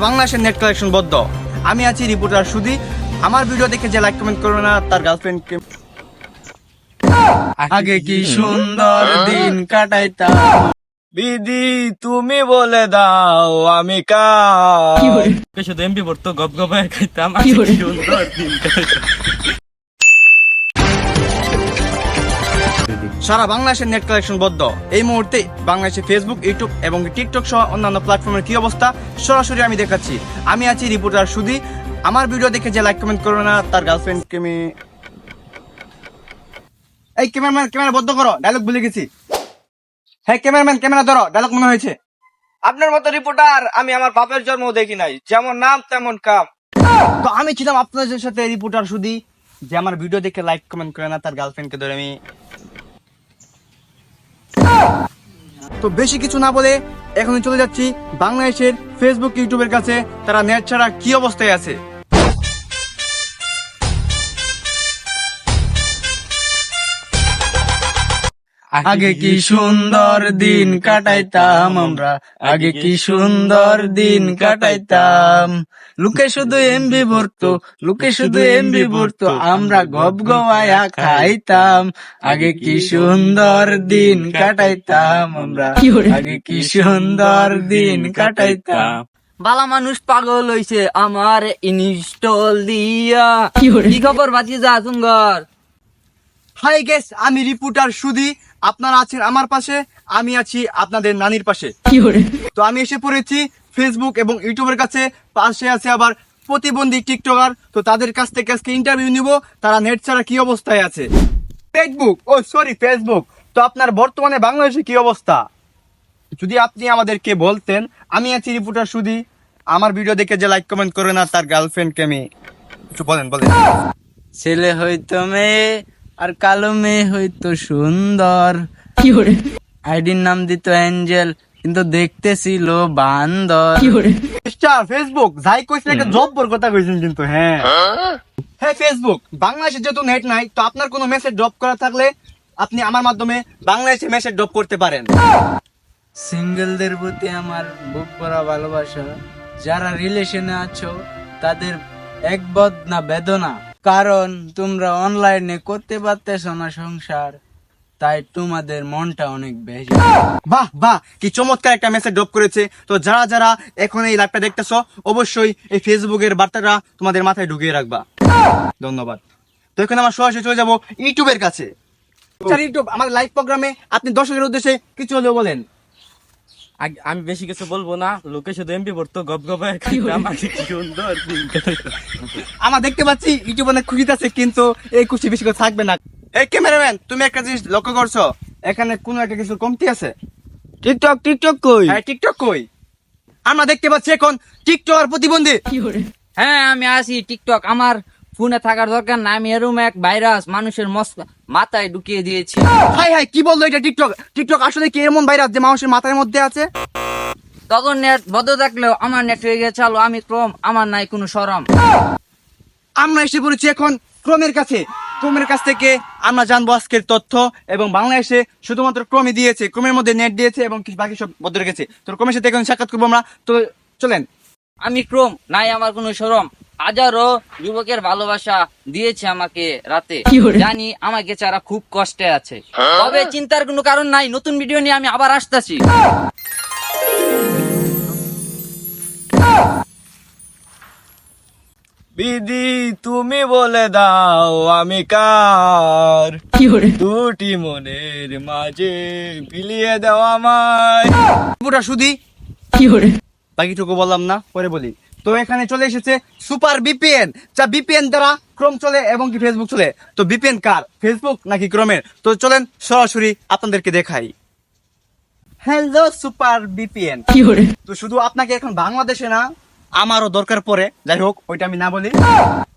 বাংলাদেশের net collection বদ্ধ। আমি আছি রিপোর্টার সুধী। আমার ভিডিও দেখে যে লাইক কমেন্ট করবে না তার গার্লফ্রেন্ডকে আগে কি সুন্দর দিন কাটাইতাম। বিধি তুমি বলে দাও আমি কার। শুধু এমপি পড়তো গপ গপায় খাইতাম। আগে কি সুন্দর দিন কাটাইতাম। সারা বাংলাদেশের নেট কালেকশন বদ্ধ। এই মুহূর্তে বাংলাদেশে ফেসবুক, ইউটিউব এবং টিকটক সহ অন্যান্য প্ল্যাটফর্মের কি অবস্থা সরাসরি আমি দেখাচ্ছি। আমি আছি রিপোর্টার সুধী। আমার ভিডিও দেখে যে লাইক কমেন্ট করবে না তার গার্লফ্রেন্ডকে আমি এই ক্যামেরাম্যান ক্যামেরা বন্ধ করো, ডায়লগ ভুলে গেছি। হ্যাঁ ক্যামেরাম্যান ক্যামেরা ধরো, ডায়লগ মনে হয়েছে। আপনার মতো রিপোর্টার আমি আমার বাপের জন্ম দেখি নাই, যেমন নাম তেমন কাম। তো আমি ছিলাম আপনাদের সাথে রিপোর্টার সুধী, যে আমার ভিডিও দেখে লাইক কমেন্ট করে না তার গার্লফ্রেন্ডকে ধরে আমি। তো বেশি কিছু না বলে এখন চলে যাচ্ছি বাংলাদেশের ফেসবুক, ইউটিউবের কাছে। তারা নেট ছাড়া কি অবস্থায় আছে। আগে কি সুন্দর দিন কাটাইতাম আমরা। আগে কি সুন্দর দিন কাটাইতাম। লোকে শুধু এমবি ভরতো, লোকে শুধু এমবি ভরতো, আমরা গপ গমায়া খাইতাম। আগে কি সুন্দর দিন কাটাইতাম আমরা। আগে কি সুন্দর দিন কাটাইতাম। বালা মানুষ পাগল হইছে আমার ইনস্টল দিয়া। কি খবর ভাতিজা তুঙ্গর? হাই গেস, আমি রিপোর্টার সুধী। আপনারা আছেন আমার পাশে, আমি আছি আপনাদের নানির পাশে। তো আমি এসে পড়েছি ফেসবুক এবং ইউটিউবের কাছে। পাশে আছে আবার প্রতিবন্ধী টিকটকার। তো তাদের কাছ থেকে আজকে ইন্টারভিউ নিব, তারা নেট ছাড়া কি অবস্থায় আছে। ফেসবুক। তো আপনার বর্তমানে বাংলাদেশে কি অবস্থা যদি আপনি আমাদেরকে বলতেন। আমি আছি রিপোর্টার সুধী। আমার ভিডিও দেখে যে লাইক কমেন্ট করে না তার গার্লফ্রেন্ডকে আমি একটু বলেন। ছেলে হইতো মেয়ে আর কালো মেয়ে হইতো সুন্দর। আইডির নাম দিত অ্যাঞ্জেল, কিন্তু দেখতে ছিল বান্দর। ফেসবুক যাই কইছেন একটা জব্বর কথা কইছেন কিন্তু। হ্যাঁ ফেসবুক, বাংলাদেশে যেহেতু নেট নাই, তো আপনার কোনো মেসেজ ড্রপ করা থাকলে আপনি আমার মাধ্যমে বাংলাদেশে মেসেজ ড্রপ করতে পারেন। সিঙ্গেলদের প্রতি আমার বুক ভরা ভালোবাসা। যারা রিলেশনে আছো তাদের এক বদনা বেদনা, কারণ তোমরা অনলাইনে করতে পারতেছো না সংসার, তাই তোমাদের মনটা অনেক বেশি। বাহ বাহ, কি চমৎকার একটা মেসেজ ড্রপ করেছে। তো যারা যারা এখন এই লাইভটা দেখতেছো, অবশ্যই এই ফেসবুকের বার্তাটা তোমাদের মাথায় ঢুকিয়ে রাখবা। ধন্যবাদ। তো এখন আমরা সরাসরি চলে যাবো ইউটিউবের কাছে। ইউটিউব আমার লাইভ প্রোগ্রামে আপনি দর্শকের উদ্দেশ্যে কিছু হলেও বলেন। আমি বেশি কিছু বলবো না, লোকে শুধু এমপি পড়তো গপ গপায় খাইতাম। আগে কি সুন্দর দিন কাটাইতাম। আমরা দেখতে পাচ্ছি ইউটিউব অনেক খুশিতে আছে, কিন্তু এই খুশি বেশি করে থাকবে না। এই ক্যামেরাম্যান, তুমি একটা জিনিস লক্ষ্য করছো, এখানে কোনো একটা কিছু কমতি আছে। টিকটক কই? হ্যাঁ টিকটক কই? আমরা দেখতে পাচ্ছি এখন টিকটক আর প্রতিবন্ধী। হ্যাঁ আমি আছি টিকটক। আমার ফোনে থাকার দরকার না, আমি এরকম এক ভাইরাস মানুষের মাথায় ঢুকিয়ে দিয়েছি। হাই হাই, কি বললো এটা? টিকটক আসলে কি এমন ভাইরাস যে মানুষের মাথার মধ্যে আছে? তখন নেট বন্ধ থাকলেও আমার নেট হয়ে গেছে চালু। আমি ক্রম, আমার নাই কোনো শরম। আমরা এসে পড়েছি এখন ক্রমের কাছে। ক্রমের কাছ থেকে আমরা জানবো আজকের তথ্য। এবং বাংলাদেশে শুধুমাত্র ক্রমই দিয়েছে, ক্রমের মধ্যে নেট দিয়েছে এবং বাকি সব বদ্ধ রেখেছে। তো ক্রমের সাথে এখন সাক্ষাৎ করবো আমরা। তো চলেন। আমি ক্রম, নাই আমার কোনো শরম। হাজারো যুবকের ভালোবাসা দিয়েছে আমাকে রাতে, জানি আমাকে ছাড়া খুব কষ্টে আছে। তবে চিন্তার কোনো কারণ নাই, নতুন ভিডিও নিয়ে আমি আবার আসতেছি। বিধি তুমি বলে দাও আমি কার। দুটি মনের মাঝে বিলিয়ে দাও আমায়। পুরা সুধী, বাকিটুকু বললাম না, পরে বলি। তো এখানে চলে এসেছে সুপার বিপিএন, যা বিপিএন দ্বারা ক্রোম চলে এবং কি ফেসবুক চলে। তো বিপিএন কার, ফেসবুক নাকি ক্রোমের? তো চলেন সরাসরি আপনাদেরকে দেখাই। Hello super বিপিএন। তো শুধু আপনাকে এখন বাংলাদেশে না, আমারও দরকার পড়ে, যাই হোক ওইটা আমি না বলি।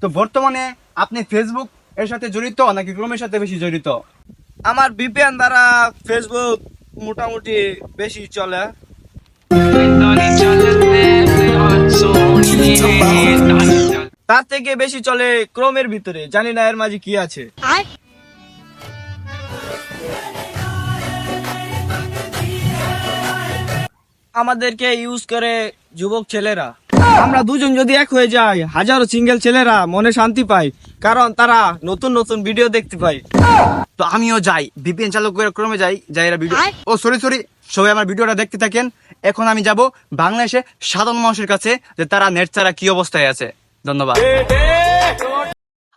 তো বর্তমানে আপনি ফেসবুক এর সাথে জড়িত নাকি ক্রোমের সাথে বেশি জড়িত? আমার বিপিএন দ্বারা ফেসবুক মোটামুটি বেশি চলে। তার থেকে বেশি চলে ক্রোমের ভিতরে, জানি না এর মাঝে কি আছে। আমাদেরকে ইউজ করে যুবক ছেলেরা। আমরা দুজন যদি এক হয়ে যাই, হাজারো সিঙ্গেল ছেলেরা মনে শান্তি পায়, কারণ তারা নতুন নতুন ভিডিও দেখতে পায়। তো আমিও যাই, ভিপিএন চালু করে ক্রমে যাই, যাই এরা ভিডিও, ও সরি সবাই আমার ভিডিওটা দেখতে থাকেন। এখন আমি যাব বাংলাদেশে সাধারণ মানুষের কাছে যে তারা নেট ছাড়া কি অবস্থায় আছে। ধন্যবাদ।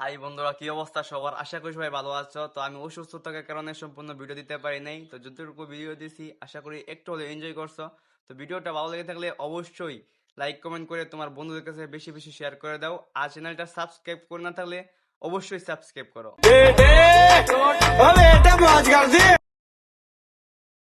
হাই বন্ধুরা, কি অবস্থা সবার? আশা করি সবাই ভালো আছো। তো আমি অসুস্থতার কারণে সম্পূর্ণ ভিডিও দিতে পারি নাই, তো যতটুকু ভিডিও দিয়েছি আশা করি একটু হলে এনজয় করছো। তো ভিডিওটা ভালো লেগে থাকলে অবশ্যই লাইক কমেন্ট করে তোমার বন্ধুদের কাছে বেশি বেশি শেয়ার করে দাও। আর চ্যানেলটা সাবস্ক্রাইব করে না থাকলে অবশ্যই সাবস্ক্রাইব করো।